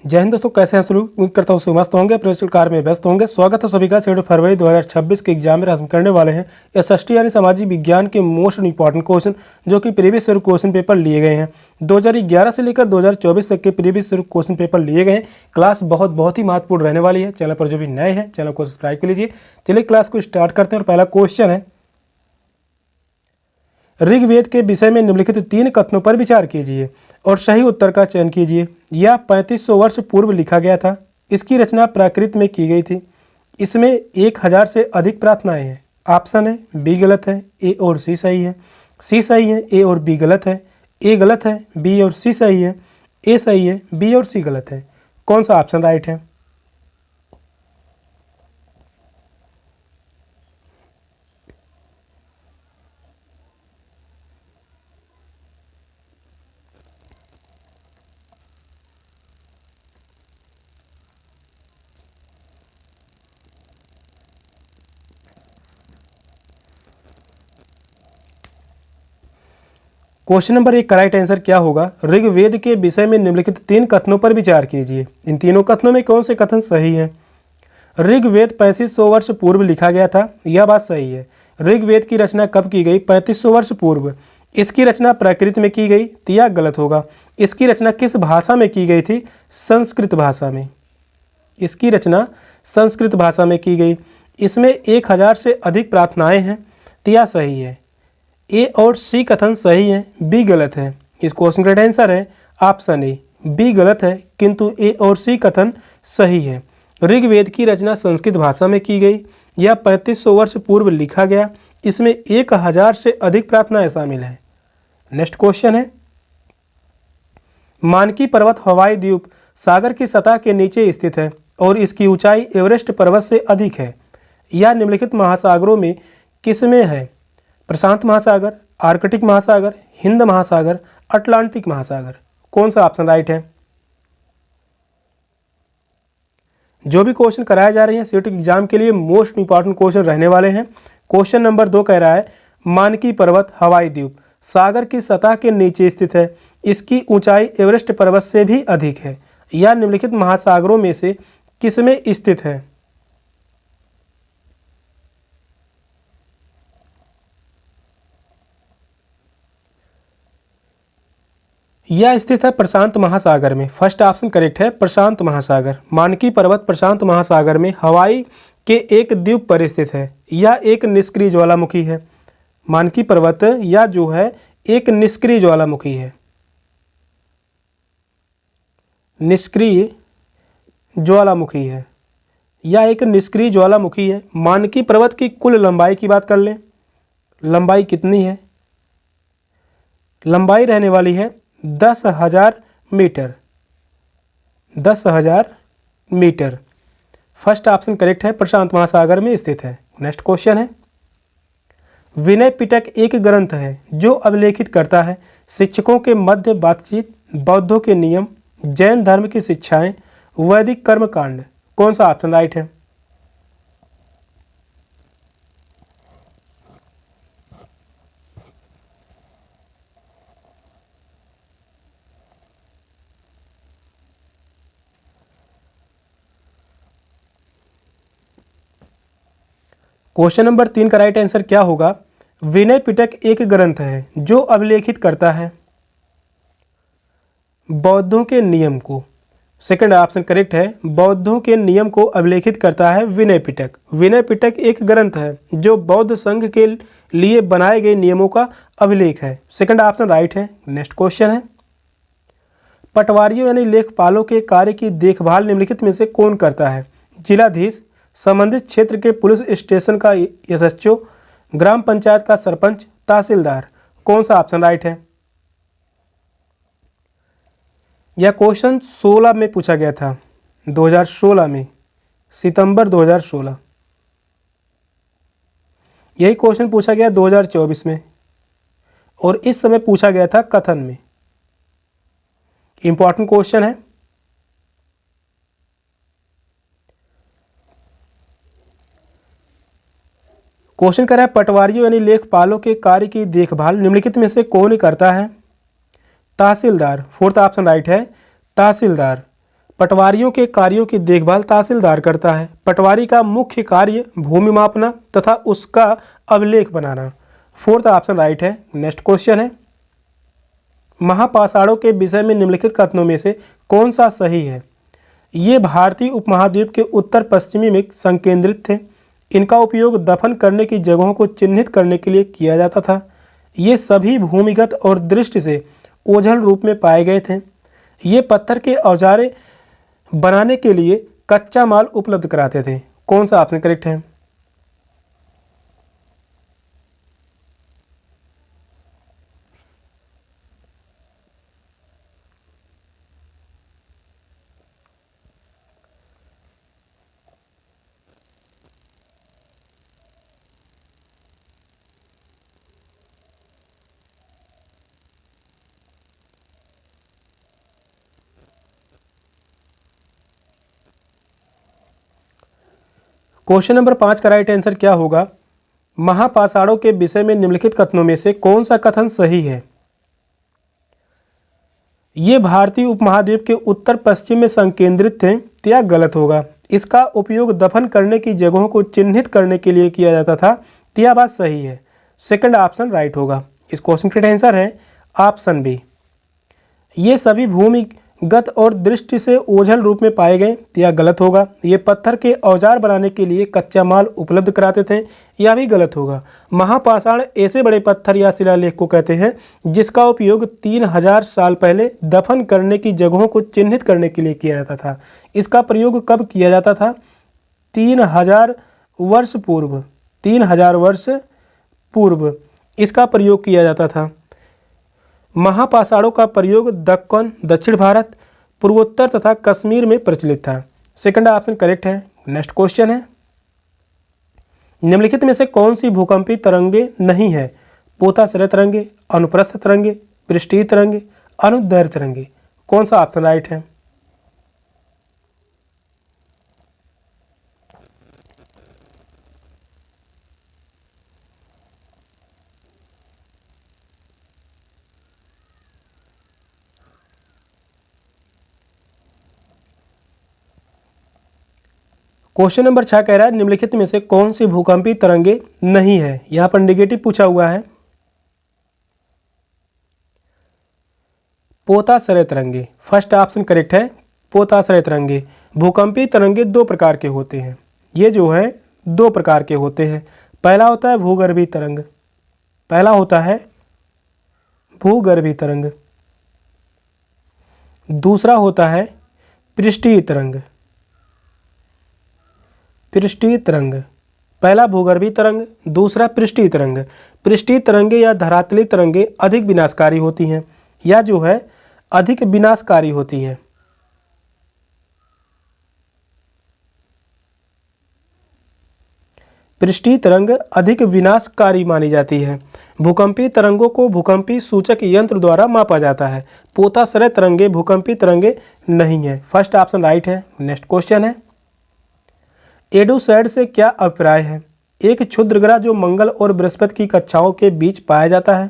जय हिंद दोस्तों, कैसे हैं? शुरू उम्मीद करता हूँ सुबह मस्त होंगे, प्रश्न कार्य में व्यस्त होंगे। स्वागत है सभी का। 7 फरवरी 2026 के एग्जाम में हम करने वाले हैं एसएसटी यानी सामाजिक विज्ञान के मोस्ट इंपॉर्टेंट क्वेश्चन, जो कि प्रीवियस ईयर क्वेश्चन पेपर लिए गए हैं। 2011 से लेकर 2024 तक के प्रीवियस ईयर क्वेश्चन पेपर लिए गए हैं। क्लास बहुत ही महत्वपूर्ण रहने वाली है। चैनल पर जो भी नए हैं चैनल को सब्सक्राइब कर लीजिए। चलिए क्लास को स्टार्ट करते हैं और पहला क्वेश्चन है, ऋग्वेद के विषय में निम्नलिखित 3 कथनों पर विचार कीजिए और सही उत्तर का चयन कीजिए। यह 3500 वर्ष पूर्व लिखा गया था। इसकी रचना प्राकृत में की गई थी। इसमें 1000 से अधिक प्रार्थनाएं हैं। ऑप्शन है बी गलत है, ए और सी सही है। सी सही है, ए और बी गलत है। ए गलत है, बी और सी सही है। ए सही है, बी और सी गलत है। कौन सा ऑप्शन राइट है? क्वेश्चन नंबर 1 का राइट आंसर क्या होगा? ऋग्वेद के विषय में निम्नलिखित 3 कथनों पर विचार कीजिए। इन तीनों कथनों में कौन से कथन सही है? ऋग्वेद 3500 वर्ष पूर्व लिखा गया था, यह बात सही है। ऋग्वेद की रचना कब की गई? 3500 वर्ष पूर्व। इसकी रचना प्राकृत में की गई, तो यह गलत होगा। इसकी रचना किस भाषा में की गई थी? संस्कृत भाषा में। इसकी रचना संस्कृत भाषा में की गई। इसमें 1000 से अधिक प्रार्थनाएं हैं, तो यह सही है। ए और सी कथन सही है, बी गलत है। इस क्वेश्चन का राइट आंसर है ऑप्शन ए, बी गलत है, किंतु ए और सी कथन सही है। ऋग्वेद की रचना संस्कृत भाषा में की गई। यह 3500 वर्ष पूर्व लिखा गया। इसमें 1000 से अधिक प्रार्थनाएं शामिल हैं। नेक्स्ट क्वेश्चन है, मानकी पर्वत हवाई द्वीप सागर की सतह के नीचे स्थित है और इसकी ऊंचाई एवरेस्ट पर्वत से अधिक है। यह निम्नलिखित महासागरों में किसमें है? प्रशांत महासागर, आर्कटिक महासागर, हिंद महासागर, अटलांटिक महासागर। कौन सा ऑप्शन राइट है? जो भी क्वेश्चन कराए जा रहे हैं सीट एग्जाम के लिए मोस्ट इंपॉर्टेंट क्वेश्चन रहने वाले हैं। क्वेश्चन नंबर 2 कह रहा है, मानकी पर्वत हवाई द्वीप सागर की सतह के नीचे स्थित है। इसकी ऊंचाई एवरेस्ट पर्वत से भी अधिक है। यह निम्नलिखित महासागरों में से किसमें स्थित है? यह स्थित है प्रशांत महासागर में। फर्स्ट ऑप्शन करेक्ट है, प्रशांत महासागर। मानकी पर्वत प्रशांत महासागर में हवाई के एक द्वीप पर स्थित है। यह एक निष्क्रिय ज्वालामुखी है। मानकी पर्वत यह जो है एक निष्क्रिय ज्वालामुखी है। निष्क्रिय ज्वालामुखी है। यह एक निष्क्रिय ज्वालामुखी है। मानकी पर्वत की कुल लंबाई की बात कर लें, लंबाई कितनी है? लंबाई रहने वाली है 10,000 metre. 10,000 metre. First option correct है, प्रशांत महासागर में स्थित है। नेक्स्ट क्वेश्चन है, विनय पिटक एक ग्रंथ है जो अभिलेखित करता है शिक्षकों के मध्य बातचीत, बौद्धों के नियम, जैन धर्म की शिक्षाएं, वैदिक कर्मकांड। कौन सा ऑप्शन राइट है? क्वेश्चन नंबर 3 का राइट आंसर क्या होगा? विनय पिटक एक ग्रंथ है जो अभिलेखित करता है बौद्धों के नियम को। सेकंड ऑप्शन करेक्ट है, बौद्धों के नियम को अभिलेखित करता है विनय पिटक। विनय पिटक एक ग्रंथ है जो बौद्ध संघ के लिए बनाए गए नियमों का अभिलेख है। सेकंड ऑप्शन राइट है। नेक्स्ट क्वेश्चन है, पटवारियों यानी लेखपालों के कार्य की देखभाल निम्नलिखित में से कौन करता है? जिलाधीश, संबंधित क्षेत्र के पुलिस स्टेशन का एसएचओ, ग्राम पंचायत का सरपंच, तहसीलदार। कौन सा ऑप्शन राइट है? यह क्वेश्चन 16 में पूछा गया था, 2016 में, सितंबर 2016। यही क्वेश्चन पूछा गया 2024 में और इस समय पूछा गया था कथन में। इंपॉर्टेंट क्वेश्चन है। क्वेश्चन कर रहा है, पटवारियों यानी लेखपालों के कार्य की देखभाल निम्नलिखित में से कौन करता है? तहसीलदार। फोर्थ ऑप्शन राइट है, तहसीलदार। पटवारियों के कार्यों की देखभाल तहसीलदार करता है। पटवारी का मुख्य कार्य भूमि मापना तथा उसका अभिलेख बनाना। फोर्थ ऑप्शन राइट है। नेक्स्ट क्वेश्चन है, महापाषाणों के विषय में निम्नलिखित कथनों में से कौन सा सही है? ये भारतीय उपमहाद्वीप के उत्तर पश्चिमी में संकेंद्रित थे। इनका उपयोग दफन करने की जगहों को चिन्हित करने के लिए किया जाता था। ये सभी भूमिगत और दृष्टि से ओझल रूप में पाए गए थे। ये पत्थर के औजारे बनाने के लिए कच्चा माल उपलब्ध कराते थे। कौन सा ऑप्शन करेक्ट है? क्वेश्चन नंबर 5 का राइट आंसर क्या होगा? महापाषाणों के विषय में निम्नलिखित कथनों में से कौन सा कथन सही है? ये भारतीय उपमहाद्वीप के उत्तर पश्चिम में संकेंद्रित थे। तो यह गलत होगा। इसका उपयोग दफन करने की जगहों को चिन्हित करने के लिए किया जाता था। तो यह बात सही है। सेकंड ऑप्शन राइट होगा। इस क्वेश्चन का आंसर है ऑप्शन बी। ये सभी भूमिगत और दृष्टि से ओझल रूप में पाए गए। तो यह गलत होगा। ये पत्थर के औजार बनाने के लिए कच्चा माल उपलब्ध कराते थे। यह भी गलत होगा। महापाषाण ऐसे बड़े पत्थर या शिलालेख को कहते हैं जिसका उपयोग 3000 साल पहले दफन करने की जगहों को चिन्हित करने के लिए किया जाता था। इसका प्रयोग कब किया जाता था? 3000 वर्ष पूर्व। 3000 वर्ष पूर्व इसका प्रयोग किया जाता था। महापाषाणों का प्रयोग दक्कन, दक्षिण भारत, पूर्वोत्तर तथा कश्मीर में प्रचलित था। सेकंड ऑप्शन करेक्ट है। नेक्स्ट क्वेश्चन है, निम्नलिखित में से कौन सी भूकंपीय तरंगे नहीं है? पोताश्रय तरंगे, अनुप्रस्थ तरंगे, पृष्ठीय तरंगे, अनुदैर्घ्य तरंगे। कौन सा ऑप्शन राइट है? क्वेश्चन नंबर 6 कह रहा है निम्नलिखित में से कौन सी भूकंपीय तरंगे नहीं है? यहां पर नेगेटिव पूछा हुआ है। पोताश्रय तरंगे फर्स्ट ऑप्शन करेक्ट है। पोताश्रय तरंगे। भूकंपीय तरंगे दो प्रकार के होते हैं। ये जो है दो प्रकार के होते हैं। पहला होता है भूगर्भीय तरंग। पहला होता है भूगर्भीय तरंग। दूसरा होता है पृष्ठीय तरंग। पृष्ठीय तरंग। पहला भूगर्भीय तरंग, दूसरा पृष्ठीय तरंग। पृष्ठीय तरंगे या धरातलीय तरंगे अधिक विनाशकारी होती हैं या जो है अधिक विनाशकारी होती है। पृष्ठीय तरंग अधिक विनाशकारी मानी जाती है। भूकंपीय तरंगों को भूकंपीय सूचक यंत्र द्वारा मापा जाता है। पोताश्रय तरंगे भूकंपीय तरंगे नहीं है। फर्स्ट ऑप्शन राइट है। नेक्स्ट क्वेश्चन है, एडूसैड से क्या अभिप्राय है? एक क्षुद्र ग्रह जो मंगल और बृहस्पति की कक्षाओं के बीच पाया जाता है।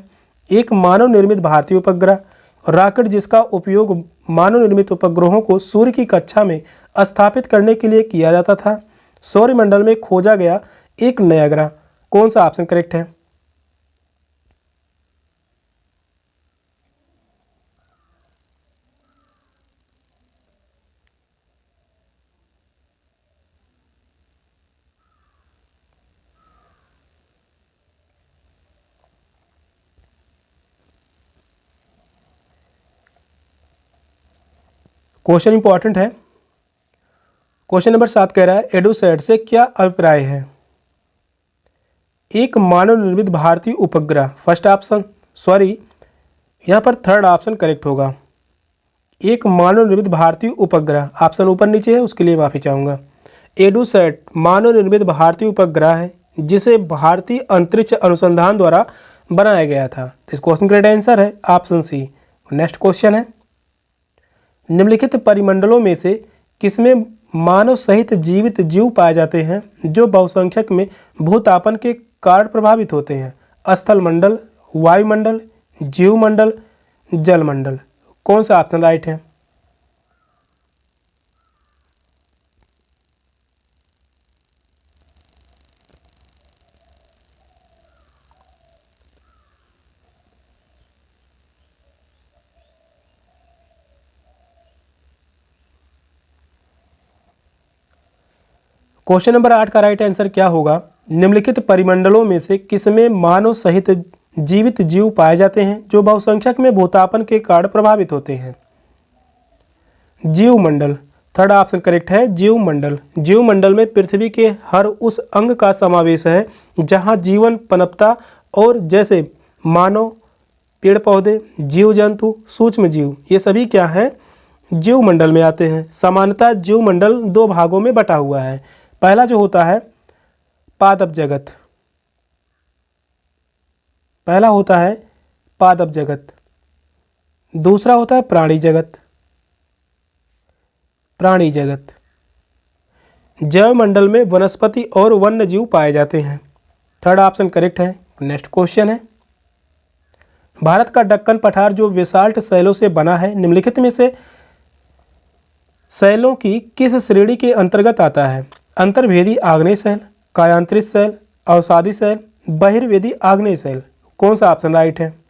एक मानव निर्मित भारतीय उपग्रह। रॉकेट जिसका उपयोग मानव निर्मित उपग्रहों को सूर्य की कक्षा में स्थापित करने के लिए किया जाता था। सौरमंडल में खोजा गया एक नया ग्रह। कौन सा ऑप्शन करेक्ट है? क्वेश्चन इंपॉर्टेंट है। क्वेश्चन नंबर 7 कह रहा है एडूसैड से क्या अभिप्राय है? एक मानव निर्मित भारतीय उपग्रह। फर्स्ट ऑप्शन यहाँ पर थर्ड ऑप्शन करेक्ट होगा। एक मानव निर्मित भारतीय उपग्रह। ऑप्शन ऊपर नीचे है, उसके लिए माफी चाहूँगा। एडूसैट मानव निर्मित भारतीय उपग्रह है जिसे भारतीय अंतरिक्ष अनुसंधान द्वारा बनाया गया था। इस क्वेश्चन का राइट आंसर है ऑप्शन सी। नेक्स्ट क्वेश्चन है, निम्नलिखित परिमंडलों में से किसमें मानव सहित जीवित जीव पाए जाते हैं जो बहुसंख्यक में भूतापन के कारण प्रभावित होते हैं? स्थल मंडल, वायुमंडल, जीवमंडल, जलमंडल। कौन सा ऑप्शन राइट है? क्वेश्चन नंबर 8 का राइट आंसर क्या होगा? निम्नलिखित परिमंडलों में से किसमें मानव सहित जीवित जीव पाए जाते हैं जो बहुसंख्यक में भूतापन के कारण प्रभावित होते हैं? जीवमंडल। थर्ड ऑप्शन करेक्ट है, जीवमंडल। जीवमंडल में पृथ्वी के हर उस अंग का समावेश है जहां जीवन पनपता और जैसे मानव, पेड़ पौधे, जीव जंतु, सूक्ष्म जीव, ये सभी क्या हैं? जीवमंडल में आते हैं। सामान्यतः जीवमंडल दो भागों में बटा हुआ है। पहला जो होता है पादप जगत, पहला होता है पादप जगत, दूसरा होता है प्राणी जगत। प्राणी जगत। जैवमंडल में वनस्पति और वन्य जीव पाए जाते हैं। थर्ड ऑप्शन करेक्ट है। नेक्स्ट क्वेश्चन है, भारत का दक्कन पठार जो बेसाल्ट शैलों से बना है, निम्नलिखित में से शैलों की किस श्रेणी के अंतर्गत आता है? अंतर्वेदी आग्नेय शैल, कायांतरित शैल, अवसादी शैल, बहिर्वेदी आग्नेय शैल। कौन सा ऑप्शन राइट है?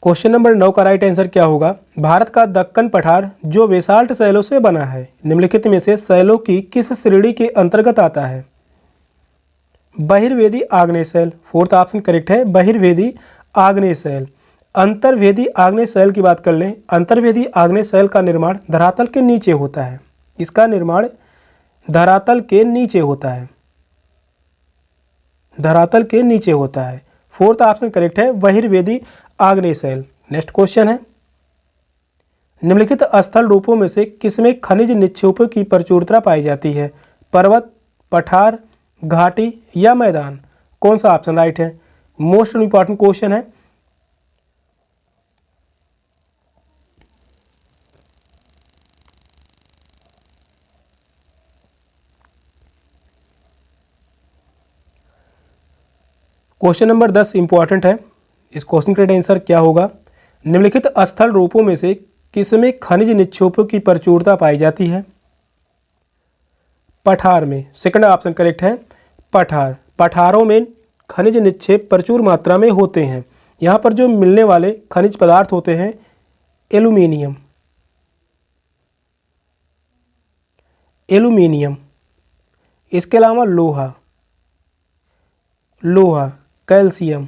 क्वेश्चन नंबर 9 का राइट आंसर क्या होगा? भारत का दक्कन पठार जो बेसाल्ट शैलों से बना है, निम्नलिखित में से शैलों की किस श्रेणी के अंतर्गत आता है? बहिर्वेदी आग्नेय शैल। फोर्थ ऑप्शन करेक्ट है, बहिर्वेदी आग्नेय शैल। अंतर्वेदी आग्नेय शैल की बात कर लें। अंतर्वेदी आग्नेय शैल का निर्माण धरातल के नीचे होता है। इसका निर्माण धरातल के नीचे होता है। धरातल के नीचे होता है। फोर्थ ऑप्शन करेक्ट है, बहिर्वेदी आग्नेय शैल। नेक्स्ट क्वेश्चन है, निम्नलिखित स्थल रूपों में से किसमें खनिज निक्षेपों की प्रचुरता पाई जाती है? पर्वत, पठार, घाटी या मैदान। कौन सा ऑप्शन राइट है? मोस्ट इंपॉर्टेंट क्वेश्चन है। क्वेश्चन नंबर 10 इंपॉर्टेंट है। इस क्वेश्चन का आंसर क्या होगा? निम्नलिखित स्थल रूपों में से किसमें खनिज निक्षेपों की प्रचुरता पाई जाती है? पठार में। सेकंड ऑप्शन करेक्ट है, पठार। पठारों में खनिज निक्षेप प्रचुर मात्रा में होते हैं। यहाँ पर जो मिलने वाले खनिज पदार्थ होते हैं एल्यूमिनियम, एल्यूमिनियम, इसके अलावा लोहा, लोहा, calcium,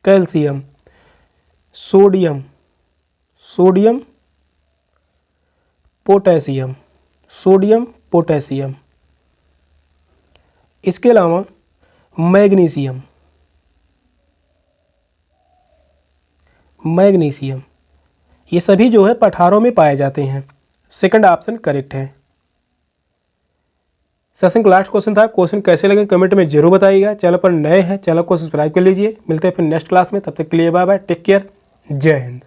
calcium, sodium, sodium, potassium, sodium, potassium, इसके अलावा मैग्नीशियम, मैग्नीशियम, ये सभी जो है पठारों में पाए जाते हैं। सेकंड ऑप्शन करेक्ट है। सेशन का लास्ट क्वेश्चन था। क्वेश्चन कैसे लगे कमेंट में जरूर बताइएगा। चैनल पर नए हैं, चैनल को सब्सक्राइब कर लीजिए। मिलते हैं फिर नेक्स्ट क्लास में, तब तक के लिए बाय बाय, टेक केयर, जय हिंद।